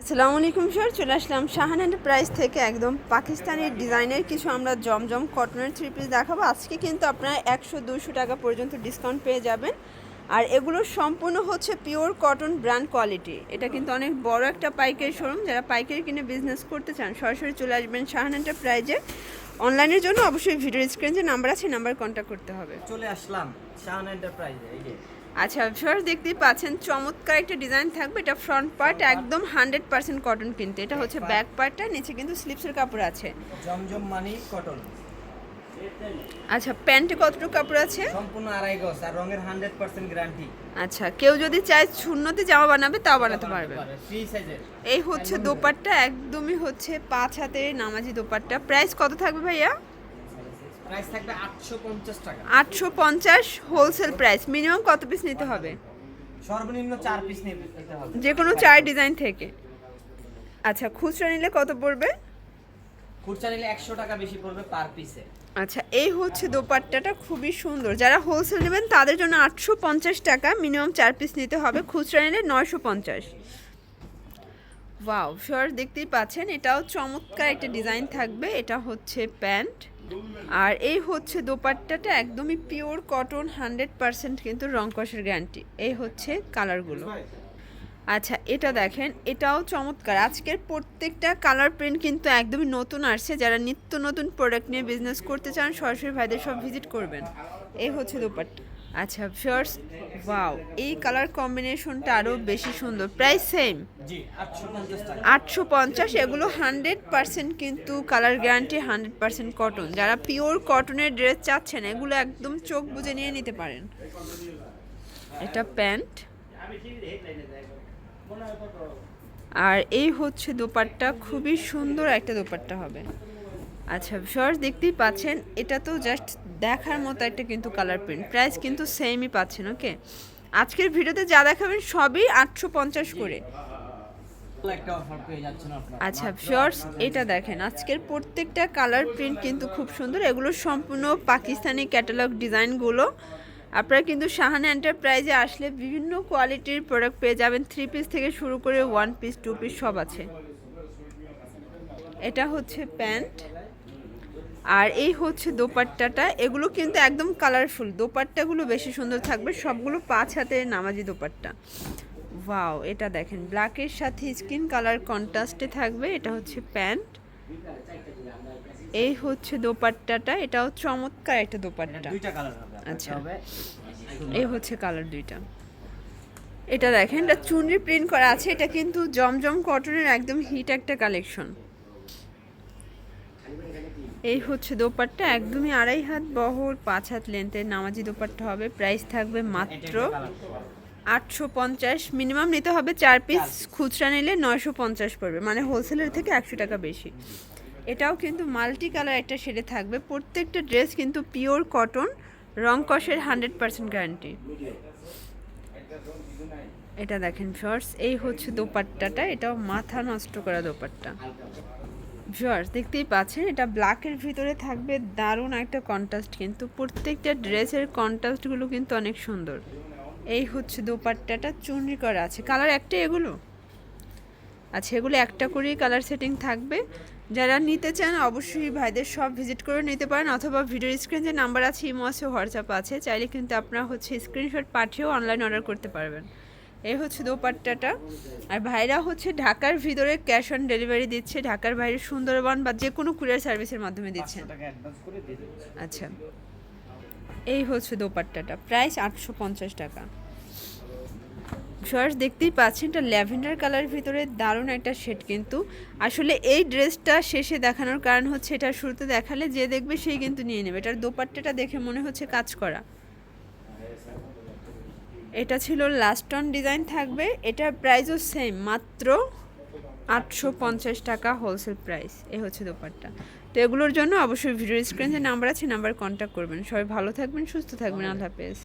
আসসালামু আলাইকুম স্যার, চলে আসলাম শাহান এন্টারপ্রাইজ থেকে একদম পাকিস্তানি ডিজাইনের কিছু আমরা জমজম কটনের থ্রি পিস দেখাবো। আজকে কিন্তু আপনারা 100-200 টাকা পর্যন্ত ডিসকাউন্ট পেয়ে যাবেন। আর এগুলো সম্পূর্ণ হচ্ছে পিওর কটন ব্র্যান্ড কোয়ালিটি। এটা কিন্তু অনেক বড় একটা পাইকারি শোরুম। যারা পাইকারি কিনে বিজনেস করতে চান সরাসরি চলে আসবেন শাহান এন্টারপ্রাইজে। অনলাইনের জন্য অবশ্যই ভিডিও স্ক্রিনে যে নাম্বার আছে নাম্বার কন্ট্যাক্ট করতে হবে। চলে আসলাম শাহান এন্টারপ্রাইজে। এই যে আচ্ছা ফার্স্ট দেখতেই পাচ্ছেন চমৎকার একটা ডিজাইন থাকবে। এটা ফ্রন্ট পার্ট একদম 100% কটন, কিন্তু এটা হচ্ছে ব্যাক পার্টটা, নিচে কিন্তু স্লিপসের কাপড় আছে। জমজম মানি কটন। আচ্ছা প্যান্টে কতটুকু কাপড় আছে? সম্পূর্ণ আড়াই গজ আর রঙের 100% গ্যারান্টি। আচ্ছা কেউ যদি চায় শূন্যতে জামা বানাবে তাও বানাতে পারবে। ফ্রি সাইজের। এই হচ্ছে দোপাট্টা, একদমই হচ্ছে 5 হাতের নামাজি দোপাট্টা। প্রাইস কত থাকবে ভাইয়া? প্রাইস থাকবে 850 টাকা। 850 হোলসেল প্রাইস। মিনিমাম কত পিস নিতে হবে? সর্বনিম্ন 4 পিস নিতে হবে, যে কোনো 4 ডিজাইন থেকে। আচ্ছা খুচরা নিলে কত পড়বে? খুচরা নিলে 100 টাকা বেশি পড়বে পার পিসে। আচ্ছা এই হচ্ছে দোপাট্টাটা, খুবই সুন্দর। যারা হোলসেল নেবেন তাদের জন্য 850 টাকা, মিনিমাম 4 পিস নিতে হবে। খুচরা নিলে 950। ওয়াও শিওর, দেখতেই পাচ্ছেন এটাও চমৎকার একটা ডিজাইন থাকবে। এটা হচ্ছে প্যান্ট আর এই হচ্ছে দোপাট্টাটা, একদমই পিওর কটন 100% কিন্তু রং কষের গ্যারান্টি। এই হচ্ছে কালারগুলো। আচ্ছা এটা দেখেন, এটাও চমৎকার। আজকের প্রত্যেকটা কালার প্রিন্ট কিন্তু একদমই নতুন আসছে। যারা নিত্য নতুন প্রোডাক্ট নিয়ে বিজনেস করতে চান সরাসরি ভাইদের সব ভিজিট করবেন। এই হচ্ছে দোপাট্টা। আচ্ছা ভিউয়ার্স ওয়াও, এই কালার কম্বিনেশনটা আরও বেশি সুন্দর। প্রাইস সেম জি 850 টাকা। 850। এগুলো 100% কিন্তু কালার গ্যারান্টি, 100% কটন। যারা পিওর কটনের ড্রেস চাচ্ছেন এগুলো একদম চোখ বুজে নিয়ে নিতে পারেন। এটা প্যান্ট আর এই হচ্ছে দোপাট্টা, খুবই সুন্দর একটা দোপাট্টা হবে। আচ্ছা ভিউয়ার্স দেখতেই পাচ্ছেন, এটা তো জাস্ট দেখার মতো একটা কিন্তু কালার প্রিন্ট। প্রাইস কিন্তু সেমই পাচ্ছেন। ওকে আজকের ভিডিওতে যা দেখাবেন সবই 850 করে। একটা অফার পেয়ে যাচ্ছেন আপনারা। আচ্ছা ভিউয়ার্স এটা দেখেন, আজকের প্রত্যেকটা কালার প্রিন্ট কিন্তু খুব সুন্দর। এগুলো সম্পূর্ণ পাকিস্তানি ক্যাটালগ ডিজাইনগুলো। আপনারা কিন্তু শাহান এন্টারপ্রাইজে আসলে বিভিন্ন কোয়ালিটির প্রোডাক্ট পেয়ে যাবেন। 3 পিস থেকে শুরু করে 1 পিস 2 পিস সব আছে। এটা হচ্ছে প্যান্ট আর এই হচ্ছে দোপাট্টাটা। এগুলো কিন্তু একদম কালারফুল। দোপাট্টাগুলো বেশি সুন্দর থাকবে, সবগুলো 5 হাতের নামাজি দোপাট্টা। ওয়াও এটা দেখেন, ব্ল্যাকের সাথে স্কিন কালার কন্ট্রাস্টে থাকবে। এটা হচ্ছে প্যান্ট, এই হচ্ছে দোপাট্টাটা। এটাও চমৎকার একটা দোপাট্টা। দুইটা কালার হবে। আচ্ছা এই হচ্ছে কালার দুইটা। এটা দেখেন, এটা চুনরি প্রিন্ট করা আছে। এটা কিন্তু জমজম কটনের একদম হিট একটা কালেকশন। এই হচ্ছে দোপাট্টা, একদমই 2.5 হাত বহর 5 হাত লেন্থের নামাজি দোপাট্টা হবে। প্রাইস থাকবে মাত্র 850। মিনিমাম নিতে হবে 4 পিস, খুচরা নিলে 950 পড়বে, মানে হোলসেলের থেকে 100 টাকা বেশি। এটাও কিন্তু মাল্টি কালার একটা শেডে থাকবে। প্রত্যেকটা ড্রেস কিন্তু পিওর কটন, রং কষের 100% গ্যারান্টি। এটা দেখেন ভিউয়ার্স, এই হচ্ছে দোপাট্টাটা। এটাও মাথা নষ্ট করা দোপাট্টা। ভিউয়ার্স দেখতেই পাচ্ছেন, এটা ব্ল্যাকের ভিতরে থাকবে। দারুণ একটা কন্ট্রাস্ট, কিন্তু প্রত্যেকটা ড্রেসের কন্ট্রাস্টগুলো কিন্তু অনেক সুন্দর। এই হচ্ছে দোপাট্টাটা, চুনরি করা আছে। কালার একটা এগুলো? আচ্ছা এগুলো একটা করেই কালার সেটিং থাকবে। যারা নিতে চান অবশ্যই ভাইদের সব ভিজিট করে নিতে পারেন, অথবা ভিডিওর স্ক্রিনে যে নাম্বার আছে ইমো আছে হোয়াটসঅ্যাপ আছে, চাইলে কিন্তু আপনারা হচ্ছে স্ক্রিনশট পাঠিয়েও অনলাইন অর্ডার করতে পারবেন। এই হচ্ছে দোপাট্টাটা। আর ভাইরা হচ্ছে ঢাকার ভিতরে ক্যাশ অন ডেলিভারি দিচ্ছে, ঢাকার বাইরে সুন্দরবন বা যে কোনো কুরিয়ার সার্ভিসের মাধ্যমে দিচ্ছেন। আচ্ছা এই হচ্ছে দোপাট্টাটা, প্রাইস 850 টাকা। ভিউয়ার্স দেখতেই পাচ্ছেন, এটা ল্যাভেন্ডার কালার ভিতরে দারুণ একটা শেড। কিন্তু আসলে এই ড্রেসটা শেষে দেখানোর কারণ হচ্ছে এটা শুরুতে দেখালে যে দেখবে সেই কিন্তু নিয়ে নেবে। এটার দোপাট্টাটা দেখে মনে হচ্ছে কাজ করা। এটা ছিল লাস্ট অন ডিজাইন থাকবে। এটার প্রাইসও সেম, মাত্র 850 টাকা হোলসেল প্রাইস। এ হচ্ছে দোপাট্টা। তো এগুলোর জন্য অবশ্যই ভিডিও স্ক্রিনে যে নাম্বার আছে নাম্বার কন্ট্যাক্ট করবেন। সবাই ভালো থাকবেন, সুস্থ থাকবেন। আল্লাহ হাফেজ।